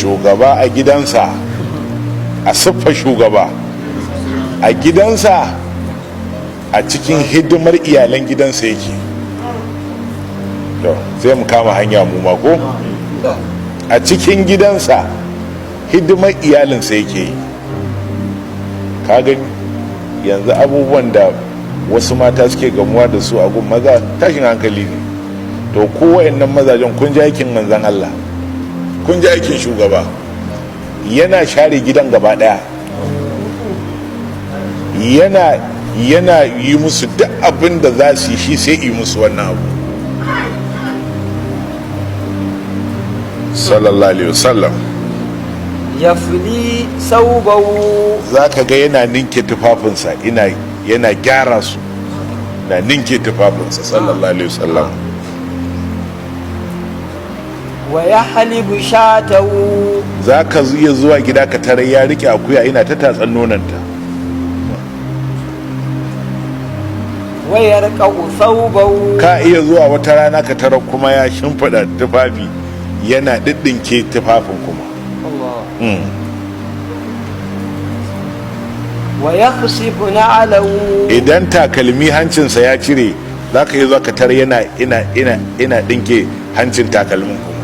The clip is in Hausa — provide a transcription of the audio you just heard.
shugaba a gidansa, a siffa shugaba a gidansa, a cikin hidimar iyalan gidansa yake. Sai mu kama hanya mu mako. A cikin gidansa hidimar iyalinsa yake yi. Ka gani yanzu abubuwan da wasu mata suke gamuwa da su a gun maza tashin hankali ne. To ko wayannan mazajen kun ji aikin manzon Allah, kun ji aikin shugaba, yana share gidan gaba daya, yana yi musu duk abin da za su yi, shi sai yi musu wannan abu sallallahu alaihi wasallam. yafli saubahu, za ka ga yana ninke tufafinsa, yana gyara su, na ninke tufafinsa sallallahu alaihi wasallam. wa yahlibu shatahu, za ka iya zuwa gida ka tare ya rike akuya ina ta tatsan nonanta. wa yarqa'u thawbahu, ka iya zuwa wata rana ka tare kuma ya shimfida tufafi yana diddinke tufafin kuma. wa yakhsifu na'lahu, idan takalmi hancinsa ya cire za ka iya zuwa ka tare yana dinke hancin takalmin kuma.